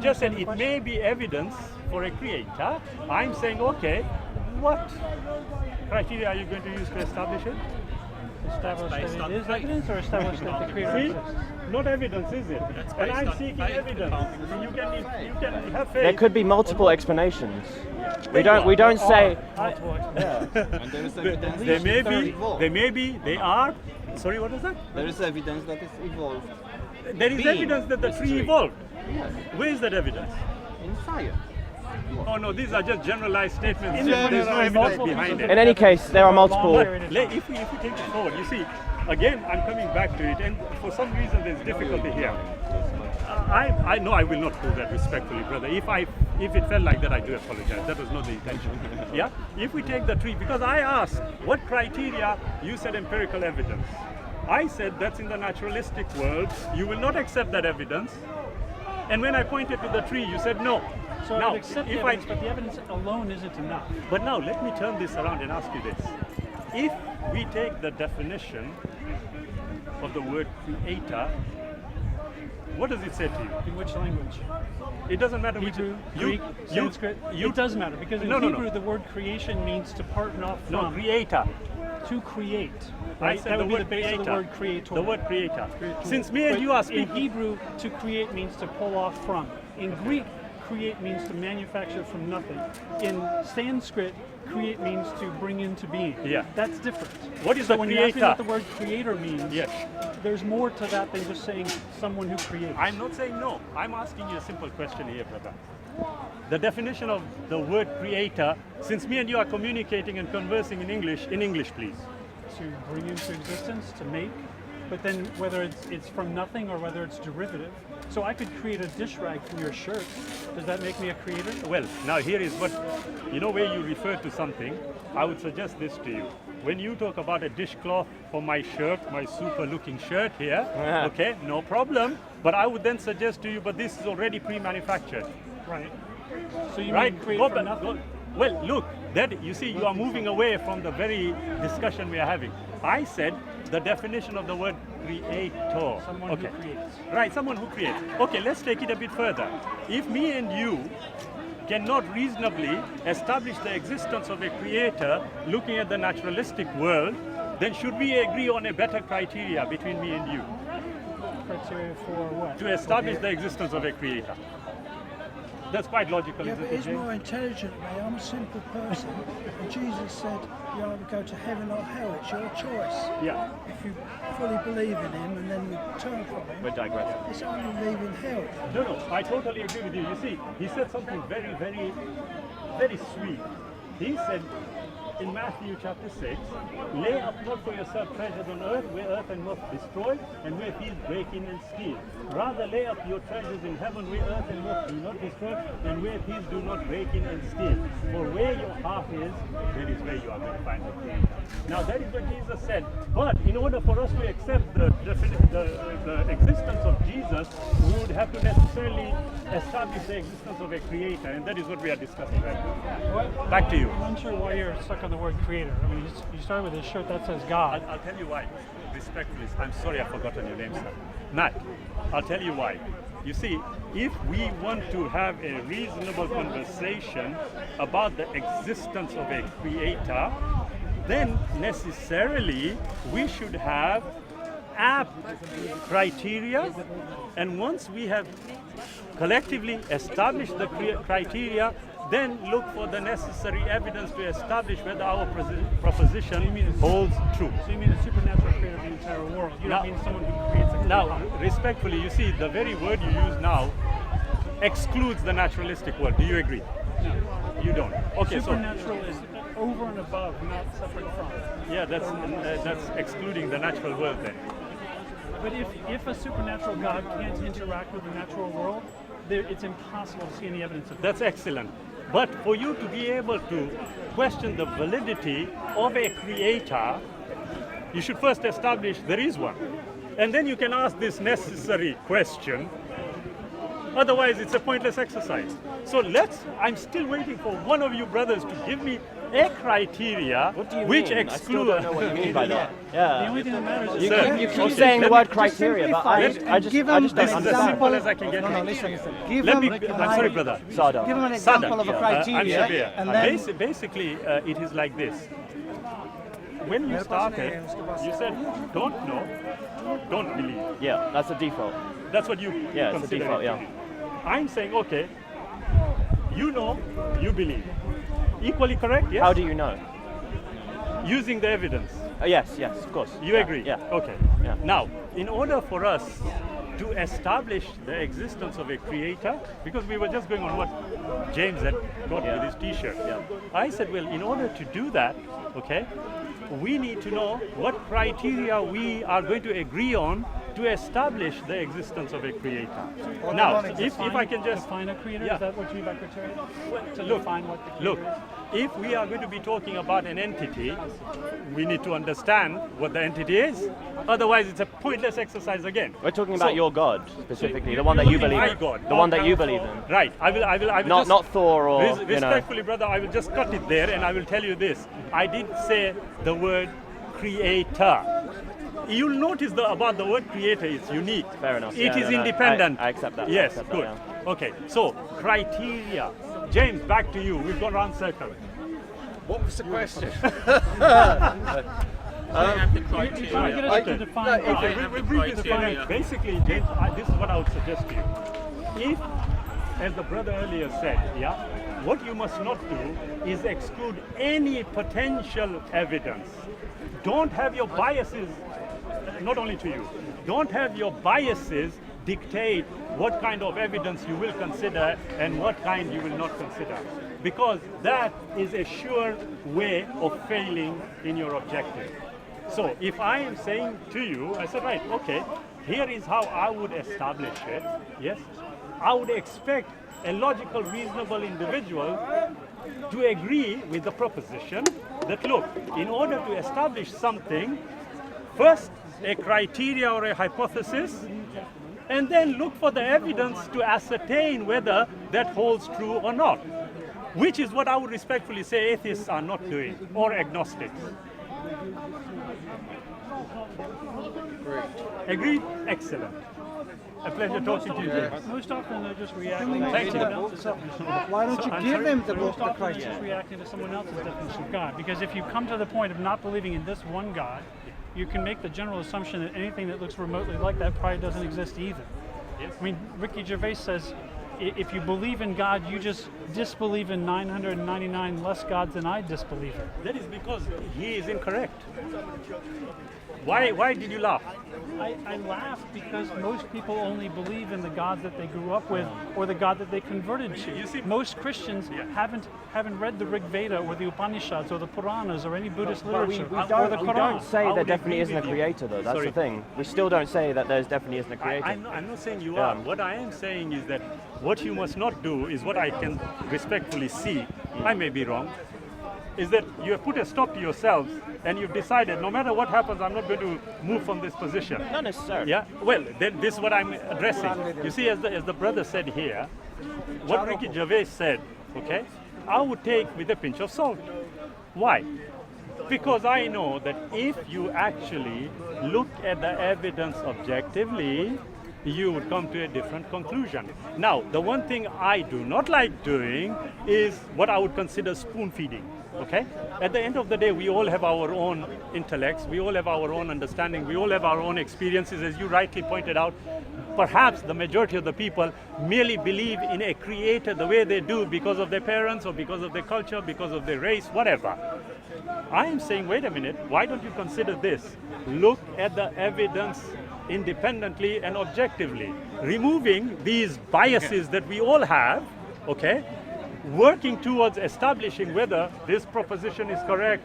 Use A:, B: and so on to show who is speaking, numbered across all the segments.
A: just said it may be evidence for a creator. I'm saying, okay, what criteria are you going to use to establish it?
B: Establish that it is evidence, or establish that the creator exists?
A: Not evidence, is it? And I'm seeking evidence. You can have faith.
C: There could be multiple explanations. We don't say.
D: And there is evidence
A: They are. Sorry, what is that?
D: there is evidence that it's evolved
A: There is evidence that the tree evolved.
D: Yes.
A: Where is that evidence?
D: in science.
A: Oh no, these are just generalized statements. There's no evidence behind it.
C: In any case, there are multiple.
A: If we take it forward, you see, again, I'm coming back to it, and for some reason there's difficulty here. I know I will not prove that respectfully, brother. If it felt like that, I do apologize. That was not the intention. Yeah. If we take the tree, because I asked what criteria, you said empirical evidence. I said that's in the naturalistic world. You will not accept that evidence. And when I pointed to the tree, you said no.
B: So I
A: now,
B: would accept the evidence, but the evidence alone isn't enough.
A: But now let me turn this around and ask you this. If we take the definition of the word creator, what does it say to you?
B: In which language?
A: It doesn't matter
B: Hebrew,
A: which
B: Greek, Sanskrit. It does matter, because in Hebrew the word creation means to partner off from.
A: No, creator.
B: To create.
A: I
B: Right?
A: said
B: That
A: the
B: would be
A: word
B: the base
A: creator.
B: of the word creator.
A: The word creator.
B: Creator.
A: Since me and
B: But
A: you are
B: in
A: speaking.
B: Hebrew, to create means to pull off from. In Greek, create means to manufacture from nothing. In Sanskrit, create means to bring into being.
A: Yeah.
B: That's different.
A: What is
B: so
A: the
B: when you ask me
A: creator?
B: what the word creator means,
A: Yes.
B: there's more to that than just saying someone who creates.
A: I'm not saying no. I'm asking you a simple question here, brother. The definition of the word creator, since me and you are communicating and conversing in English, please.
B: To bring into existence, to make, but then whether it's from nothing or whether it's derivative. So I could create a dish rag from your shirt. Does that make me a creator?
A: Well, now here is what, where you refer to something, I would suggest this to you. When you talk about a dishcloth for my shirt, my super looking shirt here, okay, no problem. But I would then suggest to you, but this is already pre-manufactured.
B: Right. So you
A: Right?
B: mean create
A: Go
B: from
A: back-
B: nothing?
A: Well, look, that you see, you are moving away from the very discussion we are having. I said the definition of the word creator.
B: Someone who creates.
A: Right, someone who creates. Okay, let's take it a bit further. If me and you cannot reasonably establish the existence of a creator looking at the naturalistic world, then should we agree on a better criteria between me and you
B: Criteria for what?
A: to establish the existence of a creator? That's quite logical,
E: Yeah,
A: isn't
E: but
A: it,
E: he's
A: James?
E: more intelligent than me. I'm a simple person. And Jesus said, you either go to heaven or hell. It's your choice.
A: Yeah,
E: If you fully believe in him and then you turn from
A: we're
E: him,
A: digressing.
E: it's only leaving hell.
A: No, I totally agree with you. You see, he said something very, very, very sweet. He said in Matthew chapter 6, lay up not for yourself treasures on earth, where earth and moth destroy, and where thieves break in and steal. Rather lay up your treasures in heaven, where earth and moth do not destroy, and where thieves do not break in and steal. For where your heart is, there is where you are going to find the Creator. Now that is what Jesus said. But in order for us to accept the existence of Jesus, we would have to necessarily establish the existence of a creator, and that is what we are discussing right now. Back to you.
B: I'm unsure why you're stuck on the word creator. I mean, you start with a shirt that says God.
A: I'll tell you why. Respectfully, I'm sorry I've forgotten your name, sir. Matt, I'll tell you why. You see, if we want to have a reasonable conversation about the existence of a creator, then necessarily we should have apt criteria, and once we have collectively established the criteria, then look for the necessary evidence to establish whether our proposition holds true.
B: So you mean a supernatural creator of the entire world? You don't mean someone who creates a
A: Now, respectfully, you see, the very word you use now excludes the naturalistic world. Do you agree?
B: No.
A: You don't. Okay,
B: Supernatural is over and above, not separate from.
A: yeah, that's excluding the natural world then.
B: But if a supernatural God can't interact with the natural world, it's impossible to see any evidence of that.
A: That's excellent. But for you to be able to question the validity of a creator, you should first establish there is one. And then you can ask this necessary question, Otherwise, it's a pointless exercise. So I'm still waiting for one of you brothers to give me a criteria
C: What do you
A: which
C: mean? I still don't know what you mean by that.
B: The
C: Yeah.
B: only thing that matters is
C: You keep saying the word criteria, but I just
A: This is
C: don't
A: as simple as I can get.
F: Give
A: Let
F: them,
A: me. I'm sorry, brother.
C: Sada.
F: give them an example of a criteria,
A: I'm Shabir.
F: and then
A: Basically, it is like this. When you started, you said, don't know, don't believe.
C: Yeah, that's the default.
A: That's what you
C: Yeah, it's the
A: consider
C: default,
A: it to
C: yeah.
A: be. I'm saying, okay, you know, you believe. Equally correct, yes?
C: How do you know?
A: Using the evidence.
C: Yes, of course.
A: You
C: Yeah,
A: agree?
C: Yeah.
A: Okay.
C: Yeah.
A: Now, in order for us to establish the existence of a creator, because we were just going on what James had got
C: Yeah.
A: with his t-shirt.
C: Yeah.
A: I said, well, in order to do that, okay, we need to know what criteria we are going to agree on to establish the existence of a creator. Now, if I can just
B: define a creator,
A: Yeah.
B: is that what you mean by criteria? To
A: look,
B: define what the creator
A: look,
B: is?
A: if we are going to be talking about an entity, we need to understand what the entity is. Otherwise, it's a pointless exercise again.
C: We're talking about
A: So-
C: your God specifically,
A: So
C: the one that you
A: you're
C: believe
A: my
C: in.
A: God.
C: The one that you believe in.
A: Right. I will
C: Not
A: just,
C: not Thor or
A: respectfully, brother, I will just cut it there, and I will tell you this. I didn't say the word creator. You'll notice about the word creator, it's unique.
C: Fair enough.
A: It
C: Yeah,
A: is
C: no,
A: independent.
C: I accept that. I
A: Yes,
C: accept that,
A: good.
C: yeah.
A: Okay, so criteria. James, back to you. We've gone round circle.
D: What was the question?
B: You're trying to get us to define God.
A: We briefly define it. Basically, James, this is what I would suggest to you. If, as the brother earlier said, yeah, what you must not do is exclude any potential evidence. Don't have your biases, not only to you, don't have your biases dictate what kind of evidence you will consider and what kind you will not consider. Because that is a sure way of failing in your objective. So if I am saying to you, I said, right, okay, here is how I would establish it, yes? I would expect a logical, reasonable individual to agree with the proposition that, look, in order to establish something, first a criteria or a hypothesis, and then look for the evidence to ascertain whether that holds true or not, which is what I would respectfully say atheists are not doing, or agnostics.
D: Great.
A: Agreed? Excellent. A pleasure talking to you, James.
B: Most often they're just reacting to
A: Thank you.
B: someone else's definition.
F: why don't you
A: I'm
F: give
A: sorry?
F: him the
B: Most
F: book, the
B: often it's
F: criteria?
B: just reacting to someone else's definition of God. Because if you come to the point of not believing in this one God, you can make the general assumption that anything that looks remotely like that probably doesn't exist either.
A: Yes.
B: I mean, Ricky Gervais says, if you believe in God, you just disbelieve in 999 less gods than I disbelieve in.
A: That is because he is incorrect. Why did you laugh?
B: I laugh because most people only believe in the God that they grew up with or the God that they converted to.
A: You see-
B: most Christians
A: Yeah.
B: haven't read the Rig Veda or the Upanishads or the Puranas or any Buddhist
C: But we
B: literature or the
C: don't
B: Quran.
C: say
A: I
C: there
A: would
C: definitely
A: agree
C: isn't a
A: with you.
C: creator, though. That's
A: Sorry.
C: the thing. We still don't say that there's definitely isn't a creator.
A: I'm not saying you
C: Yeah.
A: are. What I am saying is that what you must not do is what I can respectfully see. I may be wrong. Is that you have put a stop to yourselves and you've decided no matter what happens, I'm not going to move from this position.
C: Not necessarily.
A: Yeah. Well, then this is what I'm addressing. You see, as the brother said here, what Ricky Gervais said, okay, I would take with a pinch of salt. Why? Because I know that if you actually look at the evidence objectively, you would come to a different conclusion. Now, the one thing I do not like doing is what I would consider spoon feeding. Okay? At the end of the day, we all have our own intellects, we all have our own understanding, we all have our own experiences, as you rightly pointed out. Perhaps the majority of the people merely believe in a creator the way they do because of their parents or because of their culture, because of their race, whatever. I am saying, wait a minute, why don't you consider this? Look at the evidence independently and objectively, removing these biases that we all have, okay? Working towards establishing whether this proposition is correct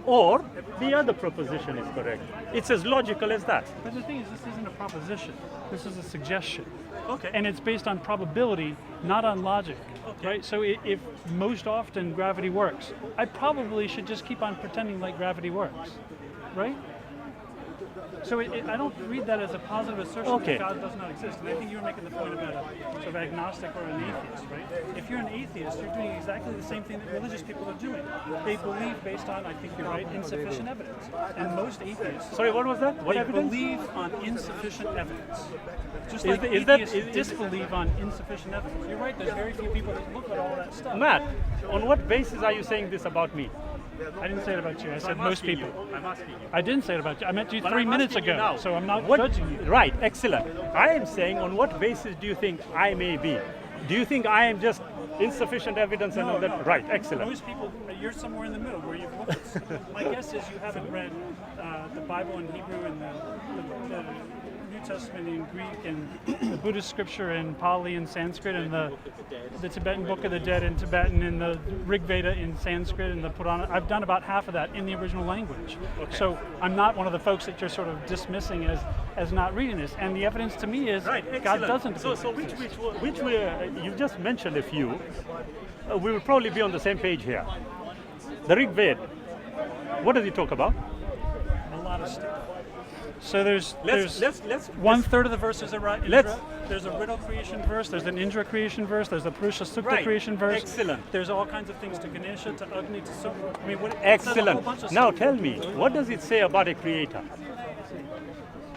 A: or the other proposition is correct. It's as logical as that.
B: But the thing is, this isn't a proposition. This is a suggestion.
A: Okay.
B: And it's based on probability, not on logic. Right? So if most often gravity works, I probably should just keep on pretending like gravity works. Right? So I don't read that as a positive assertion
A: Okay.
B: that God does not exist. And I think you were making the point about a sort of agnostic or an atheist, right? If you're an atheist, you're doing exactly the same thing that religious people are doing. They believe based on, I think you're right, insufficient evidence. And most atheists,
A: Sorry, what was that? What
B: they
A: evidence?
B: believe on insufficient evidence. Just
A: Is
B: like
A: the- is that-
B: atheists
A: is-
B: disbelieve on insufficient evidence. You're right, there's very few people that look at all that stuff.
A: Matt, on what basis are you saying this about me?
B: I didn't say it about you, I said
A: I'm
B: most
A: asking
B: people.
A: you. I'm asking you.
B: I didn't say it about you. I meant you
A: But
B: 3
A: I'm
B: minutes
A: asking you
B: ago,
A: now,
B: so I'm not
A: what-
B: judging you.
A: Right, excellent. I am saying on what basis do you think I may be? Do you think I am just insufficient evidence and all that?
B: No.
A: Right, excellent.
B: Most people, you're somewhere in the middle where you've looked at. My guess is you haven't read the Bible in Hebrew and the New Testament in Greek and the Buddhist scripture in Pali and Sanskrit and the Tibetan Book of the Dead in Tibetan and the Rig Veda in Sanskrit and the Purana. I've done about half of that in the original language. So I'm not one of the folks that you're sort of dismissing as not reading this. And the evidence to me is
A: Right,
B: God
A: excellent.
B: doesn't.
A: So which you just mentioned a few. We will probably be on the same page here. The Rig Veda. What does it talk about?
B: A lot of stuff. So there's
A: Let's
B: 1/3 of the verses are right.
A: Let's-
B: Indra. There's a riddle creation verse. There's an Indra creation verse. There's a Purusha Sukta
A: Right.
B: creation verse.
A: Excellent.
B: There's all kinds of things to Ganesha, to Agni, to Sukta. I mean, it says a whole
A: Excellent.
B: bunch of
A: Now
B: stuff.
A: tell me, what does it say about a creator?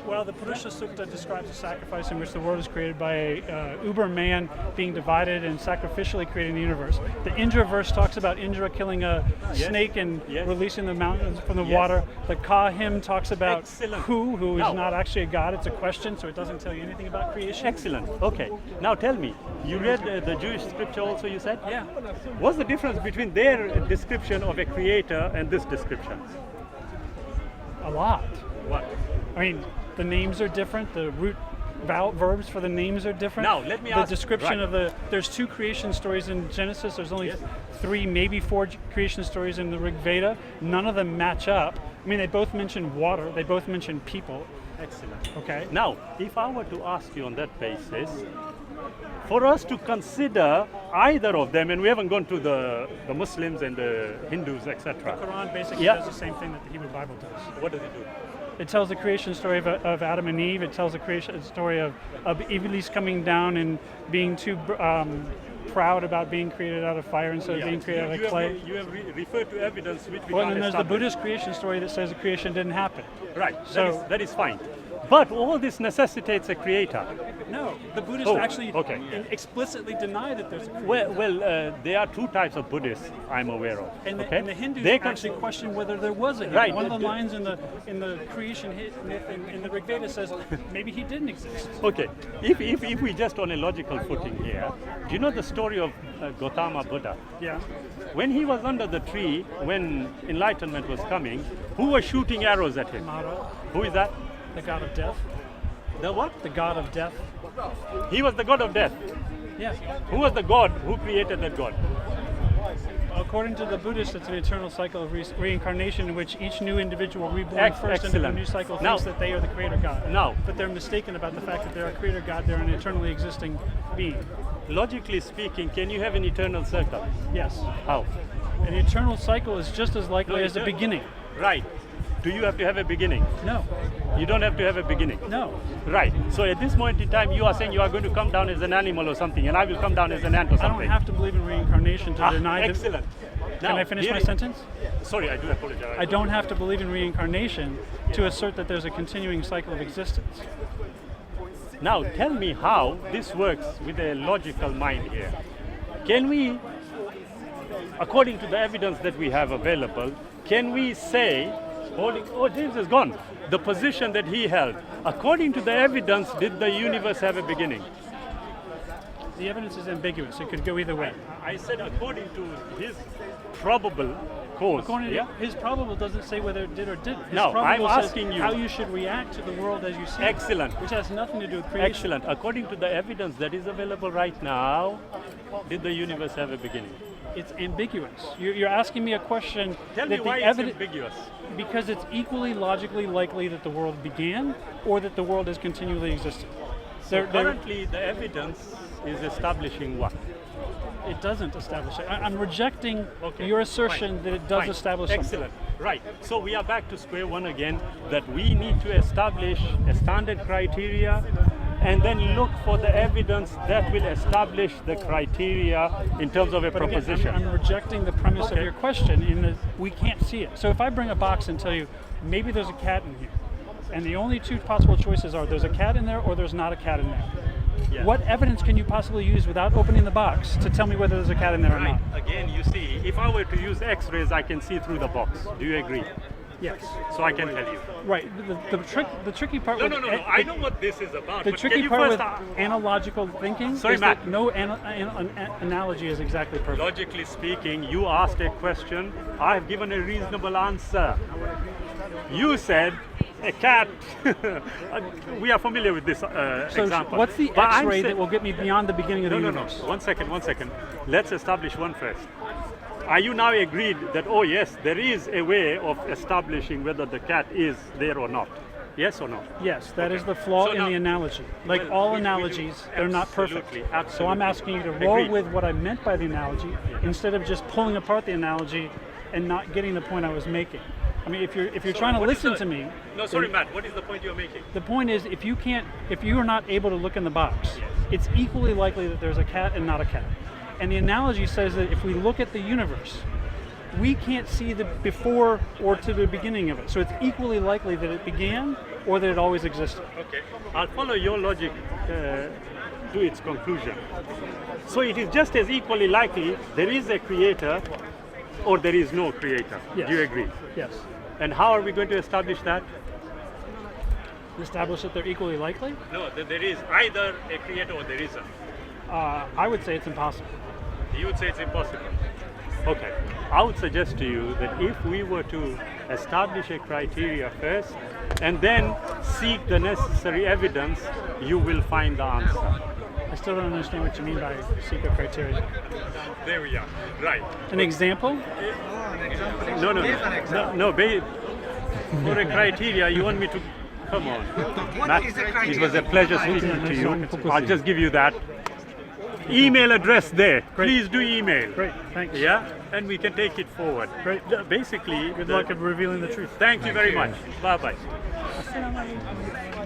B: Well, the Purusha Sukta describes a sacrifice in which the world is created by a uber man being divided and sacrificially creating the universe. The Indra verse talks about Indra killing a
A: Yes.
B: snake and
A: Yes.
B: releasing the mountains from the
A: Yes.
B: water. The Ka hymn talks about
A: Excellent.
B: who is
A: Now-
B: not actually a god. It's a question, so it doesn't tell you anything about creation.
A: Excellent. Okay. Now tell me, you read the Jewish scripture also, you said?
B: Yeah.
A: What's the difference between their description of a creator and this description?
B: A lot.
A: What?
B: I mean, the names are different. The root verbs for the names are different.
A: Now, let me
B: the
A: ask-
B: description
A: right.
B: of there's 2 creation stories in Genesis. There's only
A: Yes.
B: 3, maybe 4 creation stories in the Rig Veda. None of them match up. I mean, they both mention water. They both mention people.
A: Excellent.
B: Okay.
A: Now, if I were to ask you on that basis, for us to consider either of them, and we haven't gone to the Muslims and the Hindus, etc.
B: The Quran basically
A: Yeah.
B: does the same thing that the Hebrew Bible does.
A: What does it do?
B: It tells the creation story of Adam and Eve. It tells the creation story of Iblis coming down and being too proud about being created out of fire instead of being created out of clay.
A: You have referred to evidence which we
B: Well,
A: can't
B: then there's the
A: establish.
B: Buddhist creation story that says the creation didn't happen.
A: Right,
B: So-
A: that is fine. But all this necessitates a creator.
B: No, the Buddhists
A: Oh,
B: actually
A: okay.
B: explicitly deny that there's a creator.
A: Well, there are 2 types of Buddhists I'm aware of.
B: And the,
A: okay?
B: and the Hindus
A: They
B: actually question whether there was a hero.
A: Right,
B: One of the
A: the-
B: lines in the creation myth in the Rig Veda says maybe he didn't exist.
A: Okay, if we just on a logical footing here, do you know the story of Gautama Buddha?
B: Yeah.
A: When he was under the tree, when enlightenment was coming, who was shooting arrows at him?
B: Mara,
A: Who is that?
B: the god of death.
A: The what?
B: The god of death.
A: He was the god of death.
B: Yeah.
A: Who was the god? Who created that god?
B: According to the Buddhists, it's an eternal cycle of reincarnation in which each new individual reborn first into a
A: Excellent.
B: new cycle
A: Now-
B: thinks that they are the creator god.
A: Now-
B: But they're mistaken about the fact that they're a creator god, they're an eternally existing being.
A: Logically speaking, can you have an eternal circle?
B: Yes.
A: How?
B: An eternal cycle is just as likely as a beginning.
A: Right. Do you have to have a beginning?
B: No.
A: You don't have to have a beginning.
B: No.
A: Right. So at this moment in time, you are saying you are going to come down as an animal or something, and I will come down as an ant or
B: I
A: something.
B: don't have to believe in reincarnation to deny that.
A: Excellent.
B: Can I finish my sentence?
A: Sorry, I do apologize.
B: I don't have to believe in reincarnation to assert that there's a continuing cycle of existence.
A: Now tell me how this works with a logical mind here. Can we, according to the evidence that we have available, can we say, oh, James is gone, the position that he held, according to the evidence, did the universe have a beginning?
B: The evidence is ambiguous. It could go either way.
A: I said according to his probable cause.
B: According to
A: yeah?
B: his probable doesn't say whether it did or didn't. His
A: No,
B: probable
A: I'm
B: says
A: asking you.
B: how you should react to the world as you see it,
A: Excellent.
B: which has nothing to do with creation.
A: Excellent. According to the evidence that is available right now, did the universe have a beginning?
B: It's ambiguous. You're asking me a question
A: Tell
B: that
A: me why
B: the
A: it's
B: evidence
A: ambiguous.
B: because it's equally logically likely that the world began or that the world has continually existed.
A: So currently, the evidence is establishing what?
B: It doesn't establish it. I'm rejecting
A: Okay,
B: your assertion
A: fine,
B: that it does
A: fine.
B: establish something.
A: Excellent. Right. So we are back to square one again, that we need to establish a standard criteria and then look for the evidence that will establish the criteria in terms of a
B: But again,
A: proposition.
B: I'm rejecting the premise of
A: Okay.
B: your question in that we can't see it. So if I bring a box and tell you, maybe there's a cat in here, and the only two possible choices are there's a cat in there or there's not a cat in there.
A: Yeah.
B: What evidence can you possibly use without opening the box to tell me whether there's a cat in there or
A: Right.
B: not?
A: Again, you see, if I were to use X-rays, I can see through the box. Do you agree?
B: Yes.
A: So I can tell you.
B: Right. The tricky part
A: No,
B: with
A: no, no, no. I know what this is about.
B: the
A: but
B: tricky
A: can you
B: part
A: first
B: with analogical thinking
A: Sorry,
B: is that
A: Matt.
B: no analogy is exactly perfect.
A: Logically speaking, you asked a question, I've given a reasonable answer. You said a cat. We are familiar with this
B: So
A: example.
B: what's the
A: But I'm
B: X-ray
A: say-
B: that will get me beyond the beginning of the
A: No, no,
B: universe?
A: no. One second. Let's establish one first. Are you now agreed that, oh yes, there is a way of establishing whether the cat is there or not? Yes or no?
B: Yes, that is the flaw
A: So
B: in
A: now-
B: the analogy. Like
A: Well,
B: all
A: we do-
B: analogies, they're not perfect.
A: absolutely,
B: So I'm
A: absolutely.
B: asking you to roll
A: Agreed.
B: with what I meant by the analogy instead of just pulling apart the analogy and not getting the point I was making. I mean, if you're
A: So
B: trying to
A: what is
B: listen
A: the-
B: to me,
A: No, sorry,
B: then
A: Matt. What is the point you're making?
B: the point is if you are not able to look in the box, it's equally likely that there's a cat and not a cat. And the analogy says that if we look at the universe, we can't see the before or to the beginning of it. So it's equally likely that it began or that it always existed.
A: Okay, I'll follow your logic to its conclusion. So it is just as equally likely there is a creator or there is no creator.
B: Yes.
A: Do you agree?
B: Yes.
A: And how are we going to establish that?
B: Establish that they're equally likely?
A: No, that there is either a creator or there isn't.
B: I would say it's impossible.
A: You would say it's impossible. Okay, I would suggest to you that if we were to establish a criteria first and then seek the necessary evidence, you will find the answer.
B: I still don't understand what you mean by secret criteria.
A: There we are. Right.
B: An example?
A: No, babe. For a criteria, you want me to... Come on. Matt, it was a pleasure speaking to you. I'll just give you that. Email address there. Please do email.
B: Great, thanks.
A: Yeah, and we can take it forward.
B: Great.
A: Basically,
B: Good luck at revealing the truth.
A: Thank you very much. Bye-bye.
E: Assalamu alaikum.